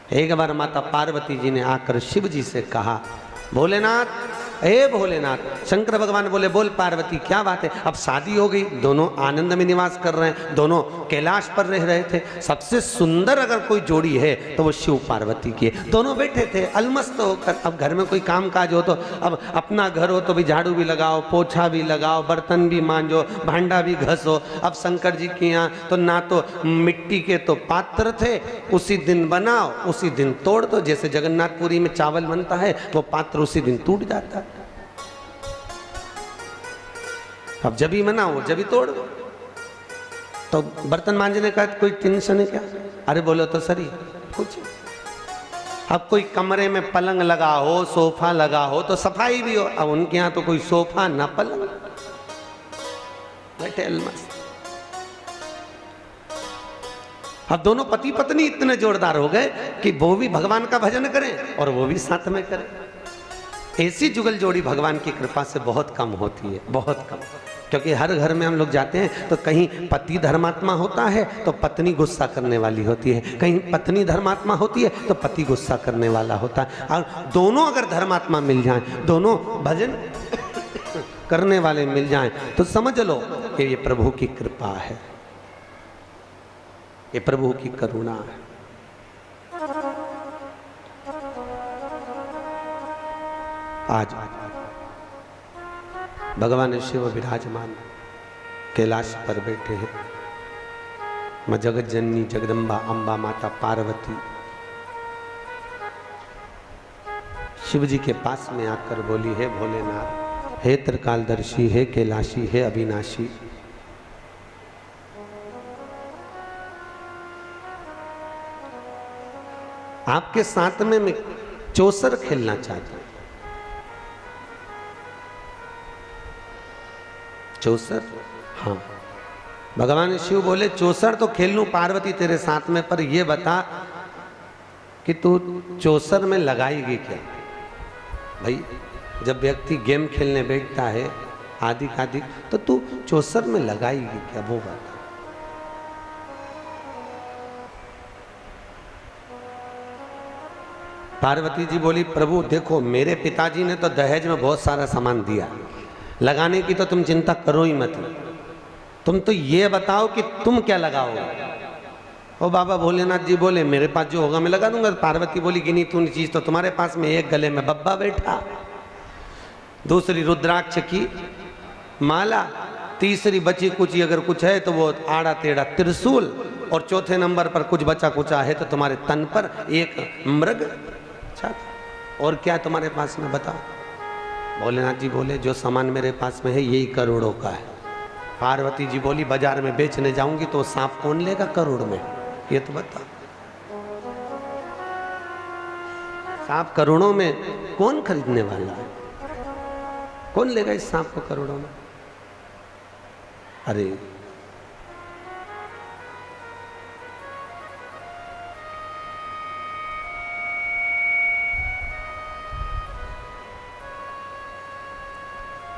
एक बार माता पार्वती जी ने आकर शिव जी से कहा, भोलेनाथ, हे भोलेनाथ। शंकर भगवान बोले, बोल पार्वती क्या बात है। अब शादी हो गई, दोनों आनंद में निवास कर रहे हैं, दोनों कैलाश पर रह रहे थे। सबसे सुंदर अगर कोई जोड़ी है तो वो शिव पार्वती की है। दोनों बैठे थे अलमस्त होकर। अब घर में कोई काम काज हो तो, अब अपना घर हो तो भी झाड़ू भी लगाओ, पोछा भी लगाओ, बर्तन भी मांजो, भांडा भी घसो। अब शंकर जी के यहाँ तो ना तो मिट्टी के तो पात्र थे, उसी दिन बनाओ उसी दिन तोड़ दो। जैसे जगन्नाथपुरी में चावल बनता है, वो पात्र उसी दिन टूट जाता है। अब जब ही मनाओ जब ही तोड़ दो। तो बर्तन मांजने का कोई टेंशन है क्या? अरे बोलो तो सही कुछ। अब कोई कमरे में पलंग लगा हो, सोफा लगा हो तो सफाई भी हो। अब उनके यहाँ तो कोई सोफा ना पलंग, बैठे अलमस्त। अब दोनों पति पत्नी इतने जोरदार हो गए कि वो भी भगवान का भजन करें और वो भी साथ में करें। ऐसी जुगल जोड़ी भगवान की कृपा से बहुत कम होती है, बहुत कम। क्योंकि हर घर में हम लोग जाते हैं तो कहीं पति धर्मात्मा होता है तो पत्नी गुस्सा करने वाली होती है, कहीं पत्नी धर्मात्मा होती है तो पति गुस्सा करने वाला होता है। और दोनों अगर धर्मात्मा मिल जाएं, दोनों भजन करने वाले मिल जाएं, तो समझ लो कि ये प्रभु की कृपा है, ये प्रभु की करुणा है। आज भगवान शिव विराजमान कैलाश पर बैठे हैं। मां जगत जननी जगदम्बा अम्बा माता पार्वती शिव जी के पास में आकर बोली, है भोलेनाथ, हे त्रिकालदर्शी, हे कैलाशी, हे अविनाशी, आपके साथ में मैं चौसर खेलना चाहता हूं। चौसर? हाँ। भगवान शिव बोले, चौसर तो खेल लूं पार्वती तेरे साथ में, पर ये बता कि तू चौसर में लगाएगी क्या? भाई जब व्यक्ति गेम खेलने बैठता है आदि आदि, तो तू चौसर में लगाएगी क्या, वो बता। पार्वती जी बोली, प्रभु देखो मेरे पिताजी ने तो दहेज में बहुत सारा सामान दिया, लगाने की तो तुम चिंता करो ही मत, तुम तो ये बताओ कि तुम क्या लगाओगे। ओ बाबा भोलेनाथ जी बोले, मेरे पास जो होगा मैं लगा दूंगा। पार्वती बोली, गिनी तूने चीज तो तुम्हारे पास में, एक गले में बब्बा बैठा, दूसरी रुद्राक्ष की माला, तीसरी बची कुची अगर कुछ है तो वो आड़ा टेढ़ा त्रिशूल, और चौथे नंबर पर कुछ बचा कुचा है तो तुम्हारे तन पर एक मृग। और क्या तुम्हारे पास में बताओ। भोलेनाथ जी बोले, जो सामान मेरे पास में है यही करोड़ों का है। पार्वती जी बोली, बाजार में बेचने जाऊंगी तो सांप कौन लेगा करोड़ में, ये तो बता। सांप करोड़ों में कौन खरीदने वाला है, कौन लेगा इस सांप को करोड़ों में। अरे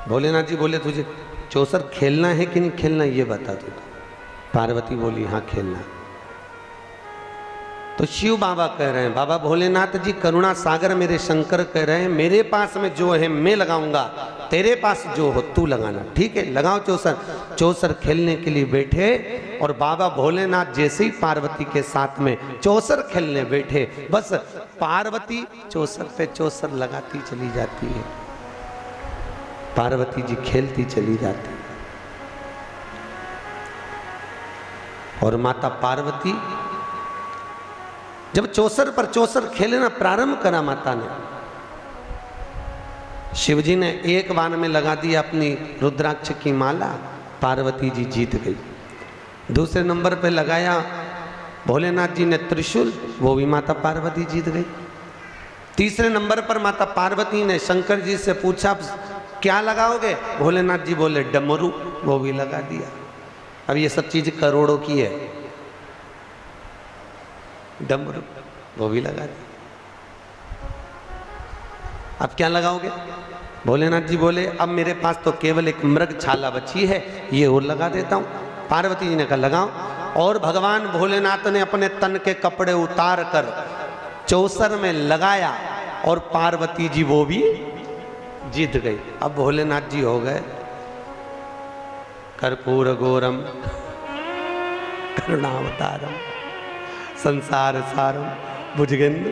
भोलेनाथ जी बोले, तुझे चौसर खेलना है कि नहीं खेलना ये बता तू। पार्वती बोली, हाँ खेलना। तो शिव बाबा कह रहे हैं, बाबा भोलेनाथ जी करुणा सागर मेरे शंकर कह रहे हैं, मेरे पास में जो है मैं लगाऊंगा, तेरे पास जो हो तू लगाना। ठीक है, लगाओ चौसर। चौसर खेलने के लिए बैठे और बाबा भोलेनाथ जैसे ही पार्वती के साथ में चौसर खेलने बैठे, बस पार्वती चौसर पे चौसर लगाती चली जाती है, पार्वती जी खेलती चली जाती। और माता पार्वती जब चौसर पर चौसर खेलना प्रारंभ करा माता ने, शिवजी ने एक बाण में लगा दी अपनी रुद्राक्ष की माला, पार्वती जी जीत गई। दूसरे नंबर पे लगाया भोलेनाथ जी ने त्रिशूल, वो भी माता पार्वती जीत गई। तीसरे नंबर पर माता पार्वती ने शंकर जी से पूछा, क्या लगाओगे? भोलेनाथ जी बोले, डमरू, वो भी लगा दिया। अब ये सब चीज करोड़ों की है, डमरू वो भी लगा दिया। अब क्या लगाओगे? भोलेनाथ जी बोले, अब मेरे पास तो केवल एक मृग छाला बची है, ये और लगा देता हूं। पार्वती जी ने कहा लगाओ। और भगवान भोलेनाथ ने अपने तन के कपड़े उतार कर चौसर में लगाया और पार्वती जी वो भी जीत गई। अब भोलेनाथ जी हो गए कर्पूर गौरम करुणावतारम संसार सारम भुजगेंद्र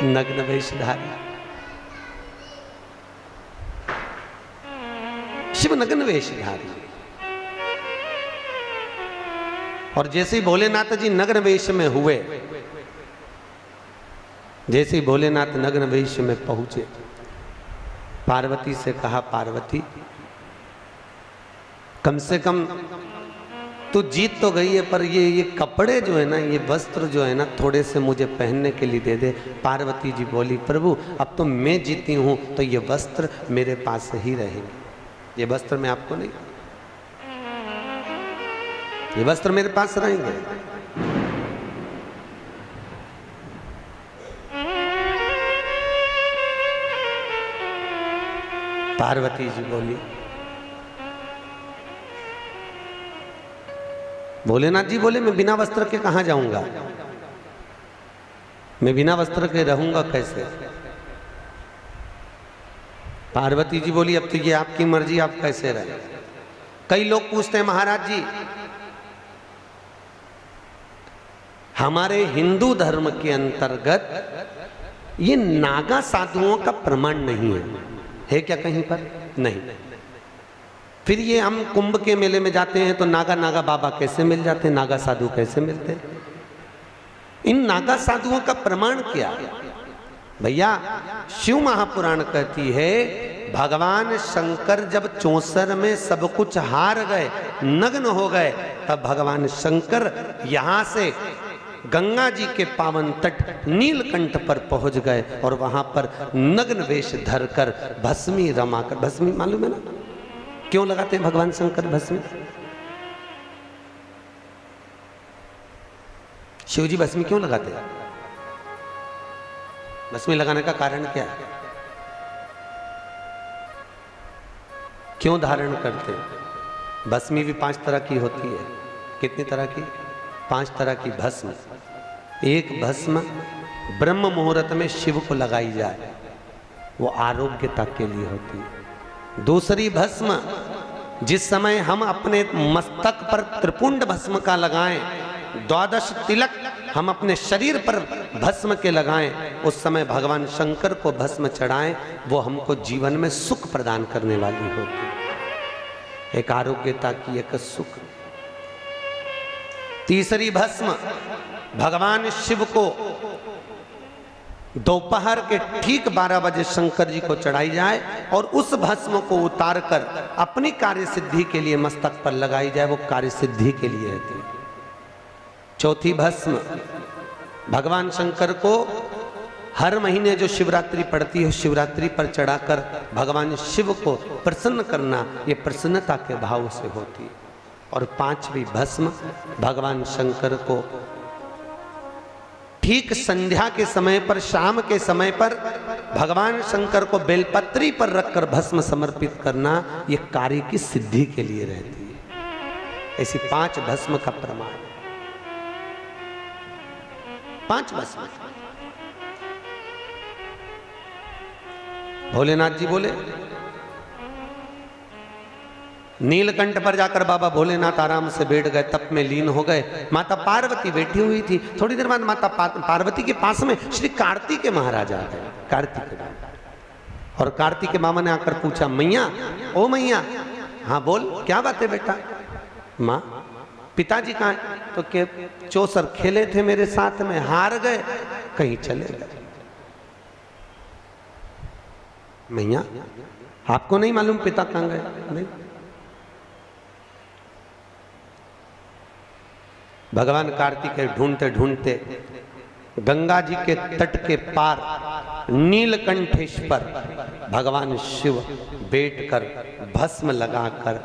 नग्न वेशधारी। शिव नग्न वेशधारी। और जैसे ही भोलेनाथ जी नग्न वेश में हुए, जैसे ही भोलेनाथ नग्न वेश में पहुंचे, पार्वती से कहा, पार्वती कम से कम तू जीत तो गई है, पर ये कपड़े जो है ना, ये वस्त्र जो है ना, थोड़े से मुझे पहनने के लिए दे दे। पार्वती जी बोली, प्रभु अब तो मैं जीती हूं तो ये वस्त्र मेरे पास ही रहेंगे, ये वस्त्र मैं आपको नहीं, ये वस्त्र मेरे पास रहेंगे। पार्वती जी बोली, भोलेनाथ जी बोले, मैं बिना वस्त्र के कहां जाऊंगा, मैं बिना वस्त्र के रहूंगा कैसे। पार्वती जी बोली, अब तो ये आपकी मर्जी, आप कैसे रहे। कई लोग पूछते हैं, महाराज जी हमारे हिंदू धर्म के अंतर्गत ये नागा साधुओं का प्रमाण नहीं है क्या कहीं पर? नहीं। फिर ये हम कुंभ के मेले में जाते हैं तो नागा बाबा कैसे मिल जाते हैं, नागा साधु कैसे मिलते हैं? इन नागा साधुओं का प्रमाण क्या? भैया शिव महापुराण कहती है, भगवान शंकर जब चौसर में सब कुछ हार गए, नग्न हो गए, तब भगवान शंकर यहां से गंगा जी के पावन तट नीलकंठ पर पहुंच गए और वहां पर नग्न वेश धरकर भस्मी रमाकर, भस्मी मालूम है ना क्यों लगाते हैं भगवान शंकर भस्मी? शिव जी भस्मी क्यों लगाते हैं? भस्मी लगाने का कारण क्या है? क्यों धारण करते हैं? भस्मी भी 5 तरह की होती है। कितनी तरह की? 5 तरह की भस्म। एक भस्म ब्रह्म मुहूर्त में शिव को लगाई जाए, वो आरोग्यता के लिए होती है। दूसरी भस्म जिस समय हम अपने मस्तक पर त्रिपुंड भस्म का लगाएं, 12 तिलक हम अपने शरीर पर भस्म के लगाएं, उस समय भगवान शंकर को भस्म चढ़ाएं, वो हमको जीवन में सुख प्रदान करने वाली होती है। एक आरोग्यता की, एक सुख। तीसरी भस्म भगवान शिव को दोपहर के ठीक 12 बजे शंकर जी को चढ़ाई जाए और उस भस्म को उतारकर अपनी कार्य सिद्धि के लिए मस्तक पर लगाई जाए, वो कार्य सिद्धि के लिए रहती है। चौथी भस्म भगवान शंकर को हर महीने जो शिवरात्रि पड़ती है, शिवरात्रि पर चढ़ाकर भगवान शिव को प्रसन्न करना, ये प्रसन्नता के भाव से होती है। और 5वीं भस्म भगवान शंकर को ठीक संध्या के समय पर, शाम के समय पर भगवान शंकर को बेलपत्री पर रखकर भस्म समर्पित करना, ये कार्य की सिद्धि के लिए रहती है। ऐसी 5 भस्म का प्रमाण, 5 भस्म। भोलेनाथ जी बोले, नीलकंठ पर जाकर बाबा भोलेनाथ आराम से बैठ गए, तप में लीन हो गए। माता पार्वती बैठी हुई थी। थोड़ी देर बाद माता पार्वती के पास में श्री कार्तिकेय महाराज आ गए। कार्तिकेय और कार्तिकेय मामा ने आकर पूछा, मैया, ओ मैया, हाँ बोल, क्या बात है बेटा? माँ, पिताजी कहाँ? तो के चौसर खेले थे मेरे साथ में, हार गए, कहीं चले गए। मैया, आपको नहीं मालूम पिता कहाँ गए? नहीं। भगवान कार्तिकेय ढूंढते ढूंढते गंगा जी के तट के पार नीलकंठेश पर भगवान शिव बैठकर भस्म लगाकर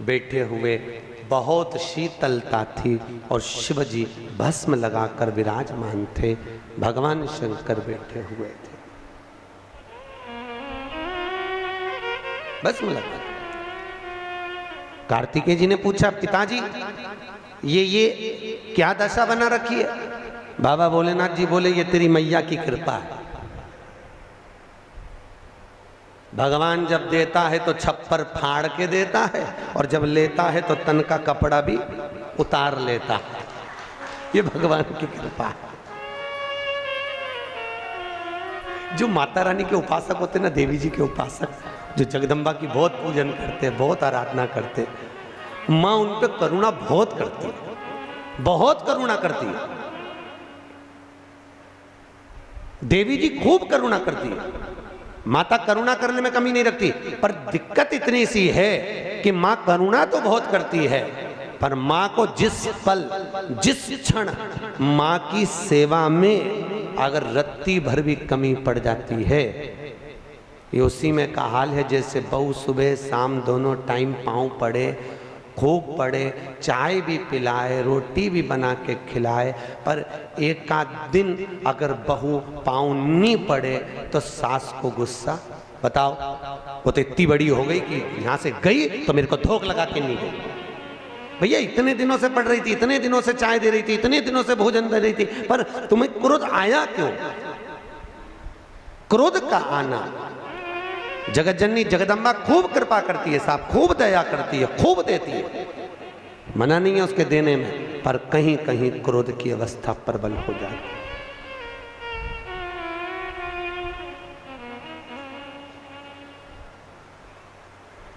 बैठे हुए, बहुत शीतलता थी और शिव जी भस्म लगाकर विराजमान थे। भगवान शंकर बैठे हुए थे, भस्म लगा। कार्तिकेय जी ने पूछा, पिताजी ये क्या दशा बना रखी है? बाबा भोलेनाथ जी बोले ये तेरी मैया की कृपा है। भगवान जब देता है तो छप्पर फाड़ के देता है और जब लेता है तो तन का कपड़ा भी उतार लेता है। ये भगवान की कृपा है। जो माता रानी के उपासक होते ना, देवी जी के उपासक, जो जगदम्बा की बहुत पूजन करते हैं, बहुत आराधना करते हैं, माँ उन पर करुणा बहुत करती है, बहुत करुणा करती है। देवी जी खूब करुणा करती है। माता करुणा करने में कमी नहीं रखती, पर दिक्कत इतनी सी है कि माँ करुणा तो बहुत करती है, पर माँ को जिस पल जिस क्षण माँ की सेवा में अगर रत्ती भर भी कमी पड़ जाती है, ये उसी में का हाल है जैसे बहू सुबह शाम दोनों टाइम पाँव पड़े, खूब पड़े, चाय भी पिलाए, रोटी भी बना के खिलाए, पर एक आध दिन अगर बहू पाँव नहीं पड़े तो सास को गुस्सा। बताओ, वो तो इतनी बड़ी हो गई कि यहाँ से गई तो मेरे को धोख लगा के नहीं गई। भैया इतने दिनों से पढ़ रही थी, इतने दिनों से चाय दे रही थी, इतने दिनों से भोजन दे रही थी, पर तुम्हें क्रोध आया क्यों? क्रोध का आना, जगत जननी जगदम्बा खूब कृपा करती है साहब, खूब दया करती है, खूब देती है, मना नहीं है उसके देने में, पर कहीं कहीं क्रोध की अवस्था प्रबल हो जाती है।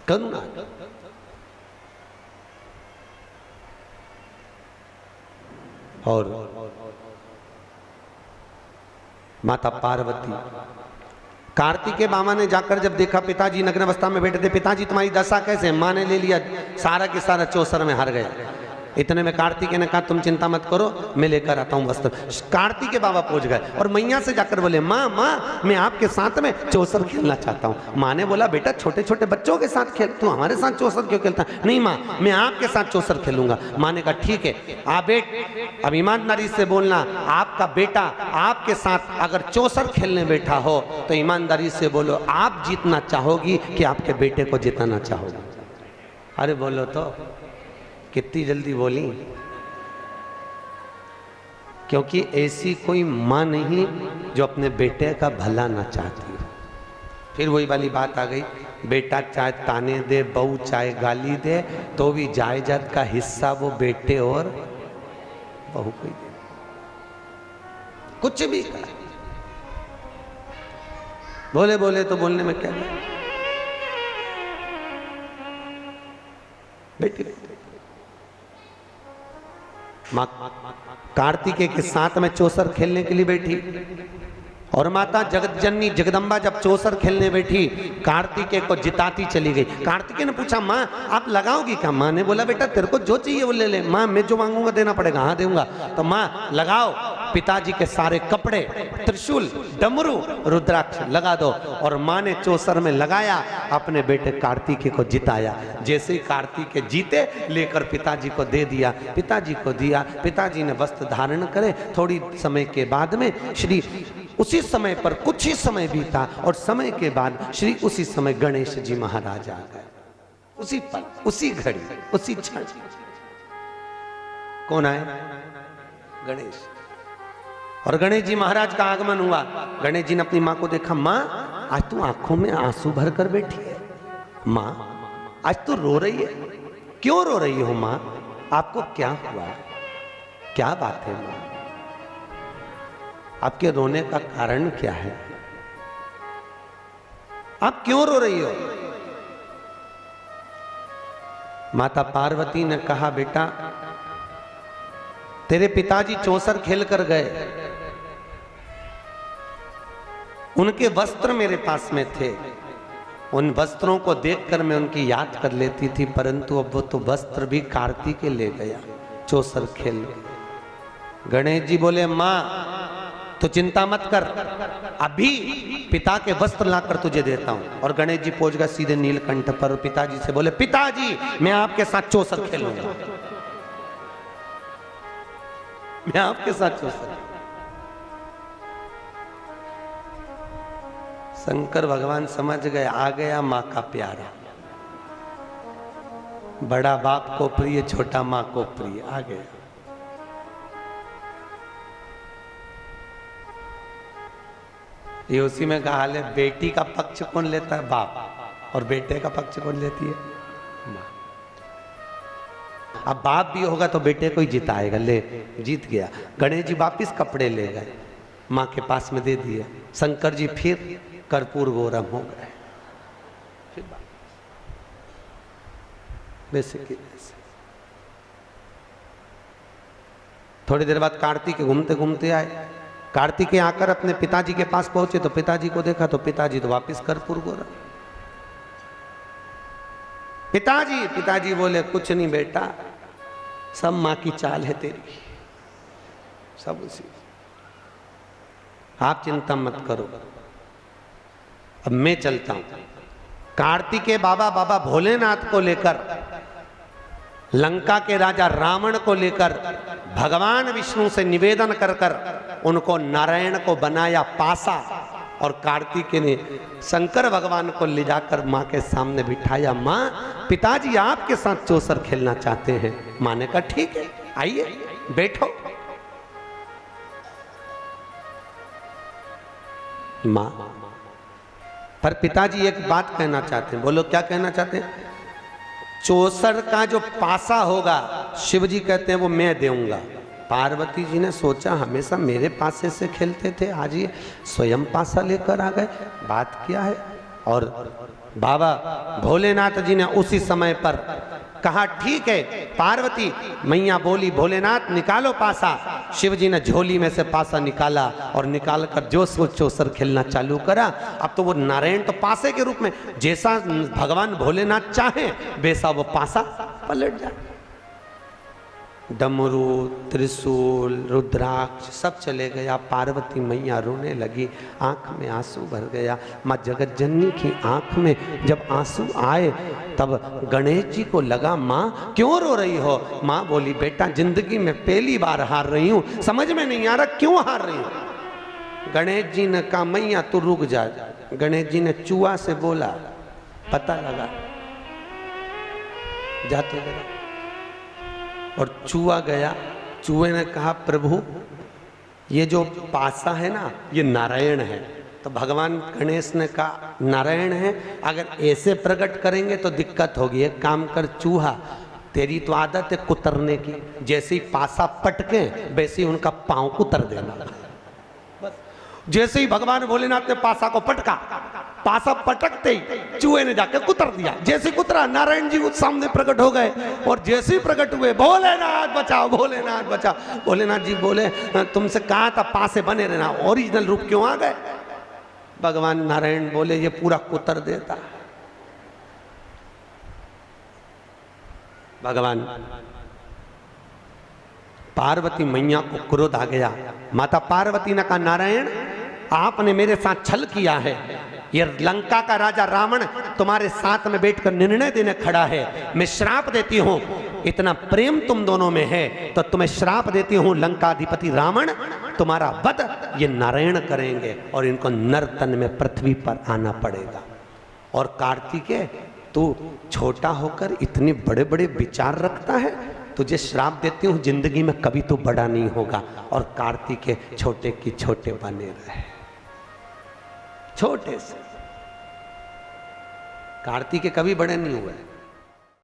करुणा और माता पार्वती, कार्तिकेय बाबा ने जाकर जब देखा पिताजी नग्न अवस्था में बैठे थे, पिताजी तुम्हारी दशा कैसे? माँ ने ले लिया सारा के सारा, चौसर में हार गया। इतने में कार्तिकेय ने कहा तुम चिंता मत करो, मैं लेकर आता हूँ वस्त्र। कार्तिकेय बाबा पहुंच गए और मैया से जाकर बोले माँ माँ मैं आपके साथ में चौसर खेलना चाहता हूँ। माँ ने बोला बेटा छोटे छोटे बच्चों के साथ खेल, तू हमारे साथ चौसर क्यों खेलता? नहीं माँ मैं आपके साथ चौसर खेलूंगा। माँ ने कहा ठीक है, आप बेट अब ईमानदारी से बोलना, आपका बेटा आपके साथ अगर चौसर खेलने बैठा हो तो ईमानदारी से बोलो आप जीतना चाहोगी कि आपके बेटे को जिताना चाहोगी? अरे बोलो तो, कितनी जल्दी बोली, क्योंकि ऐसी कोई माँ नहीं जो अपने बेटे का भला ना चाहती हो। फिर वही वाली बात आ गई, बेटा चाहे ताने दे, बहू चाहे गाली दे, तो भी जायदाद का हिस्सा वो बेटे और बहू को ही दे, कुछ भी कर। बोले बोले तो बोलने में क्या है, बेटी माँ कार्तिकेय के साथ में चौसर खेलने के लिए बैठी और माता जगत जननी जगदम्बा जब चौसर खेलने बैठी कार्तिकेय को जिताती चली गई। कार्तिकेय ने पूछा माँ आप लगाओगी क्या? माँ ने बोला बेटा तेरे को जो चाहिए वो ले ले। माँ मैं जो मांगूंगा देना पड़ेगा। हाँ दूंगा। तो माँ लगाओ, पिताजी के सारे कपड़े, त्रिशूल, डमरू, रुद्राक्ष लगा दो। और माँ ने चौसर में लगाया, अपने बेटे कार्तिकेय को जिताया। जैसे ही कार्तिकेय जीते लेकर पिताजी को दे दिया, पिताजी को दिया, पिताजी ने वस्त्र धारण करे। थोड़ी समय के बाद में श्री उसी समय पर कुछ ही समय बीता और समय के बाद श्री उसी समय गणेश जी महाराज आ गए। उसी पल, उसी घड़ी, उसी क्षण। कौन आए? गणेश। और गणेश जी महाराज का आगमन हुआ। गणेश जी ने अपनी माँ को देखा, माँ आज तू आंखों में आंसू भर कर बैठी है। माँ आज तू रो रही है, क्यों रो रही हो माँ? आपको क्या हुआ? क्या बात है माँ? आपके रोने का कारण क्या है? आप क्यों रो रही हो? माता पार्वती ने कहा बेटा तेरे पिताजी चौसर खेल कर गए, उनके वस्त्र मेरे पास में थे, उन वस्त्रों को देखकर मैं उनकी याद कर लेती थी, परंतु अब वो तो वस्त्र भी कार्तिकेय ले गया चौसर खेल। गणेश जी बोले माँ तो चिंता मत कर, अभी पिता के वस्त्र लाकर तुझे देता हूं। और गणेश जी पहुंच गए सीधे नीलकंठ पर। पिताजी से बोले पिताजी मैं आपके साथ चौसर खेलूंगा, मैं आपके साथ चौसर। शंकर भगवान समझ गए, आ गया माँ का प्यारा। बड़ा बाप को प्रिय, छोटा माँ को प्रिय, आ गया। ये उसी में कहा ले, बेटी का पक्ष कौन लेता है? बाप। और बेटे का पक्ष कौन लेती है? माँ। अब बाप भी होगा तो बेटे को ही जिताएगा। ले, जीत गया। गणेश जी वापिस कपड़े ले गए, माँ के पास में दे दिए। शंकर जी फिर कर्पूर गौरम हो गए। फिर वैसे की वैसे। थोड़ी देर बाद कार्तिक घूमते घूमते आए। कार्तिकेय आकर अपने पिताजी के पास पहुंचे तो पिताजी को देखा तो पिताजी तो वापिस कर्पूर गौरम। पिताजी बोले, कुछ नहीं बेटा, सब मां की चाल है तेरी, सब उसी, आप चिंता मत करो, अब मैं चलता हूं। कार्तिकेय बाबा भोलेनाथ को लेकर, लंका के राजा रावण को लेकर भगवान विष्णु से निवेदन कर कर उनको नारायण को बनाया पासा, और कार्तिकेय ने शंकर भगवान को ले जाकर माँ के सामने बिठाया। माँ, पिताजी आपके साथ चौसर खेलना चाहते हैं। माँ ने कहा ठीक है, आइए बैठो। माँ, पर पिताजी एक बात कहना चाहते हैं। बोलो, क्या कहना चाहते हैं? चौसर का जो पासा होगा, शिव जी कहते हैं वो मैं दूंगा। पार्वती जी ने सोचा हमेशा मेरे पासे से खेलते थे, आज ये स्वयं पासा लेकर आ गए, बात क्या है? और बाबा भोलेनाथ जी ने उसी समय पर कहा ठीक है। पार्वती मैया बोली, भोलेनाथ निकालो पासा। शिव जी ने झोली में से पासा निकाला और निकाल कर जो सो चौसर खेलना चालू करा। अब तो वो नारायण तो पासे के रूप में, जैसा भगवान भोलेनाथ चाहे वैसा वो पासा पलट जाए। डमरू, त्रिशूल, रुद्राक्ष सब चले गया। पार्वती मैया रोने लगी, आंख में आंसू भर गया। माँ जगत जननी की आंख में जब आंसू आए तब गणेश जी को लगा, माँ क्यों रो रही हो? माँ बोली, बेटा जिंदगी में पहली बार हार रही हूँ, समझ में नहीं आ रहा क्यों हार रही हूँ। गणेश जी ने कहा, मैया तू रुक जा। गणेश जी ने चूहा से बोला, पता लगा, जाते जरा। और चूहा गया। चूहे ने कहा, प्रभु ये जो पासा है ना, ये नारायण है। तो भगवान गणेश ने कहा, नारायण है, अगर ऐसे प्रकट करेंगे तो दिक्कत होगी। एक काम कर चूहा, तेरी तो आदत है कुतरने की, जैसे ही पासा पटके वैसे ही उनका पांव कुतर देना। जैसे ही भगवान भोलेनाथ ने पासा को पटका, पासा पटकते ही चूहे ने जाकर कुतर दिया। जैसे कुतरा, नारायण जी उस सामने प्रकट हो गए। और जैसे ही प्रकट हुए, भोलेनाथ बचाओ, भोलेनाथ बचाओ। भोलेनाथ जी बोले, तुमसे कहा था पासे बने रहना, ओरिजिनल रूप क्यों आ गए? भगवान नारायण बोले, ये पूरा कुतर देता। भगवान पार्वती मैया को क्रोध आ गया। माता पार्वती ने कहा, नारायण आपने मेरे साथ छल किया है। ये लंका का राजा रावण तुम्हारे साथ में बैठकर निर्णय देने खड़ा है। मैं श्राप देती हूँ, इतना प्रेम तुम दोनों में है तो तुम्हें श्राप देती हूँ, लंकाधिपति रावण तुम्हारा वध ये नारायण करेंगे और इनको नर तन में पृथ्वी पर आना पड़ेगा। और कार्तिकेय, तू छोटा होकर इतने बड़े बड़े विचार रखता है, तुझे श्राप देती हूँ, जिंदगी में कभी तो बड़ा नहीं होगा। और कार्तिकेय छोटे की छोटे बने रहे, छोटे से। कार्तिकेय कभी बड़े नहीं हुए।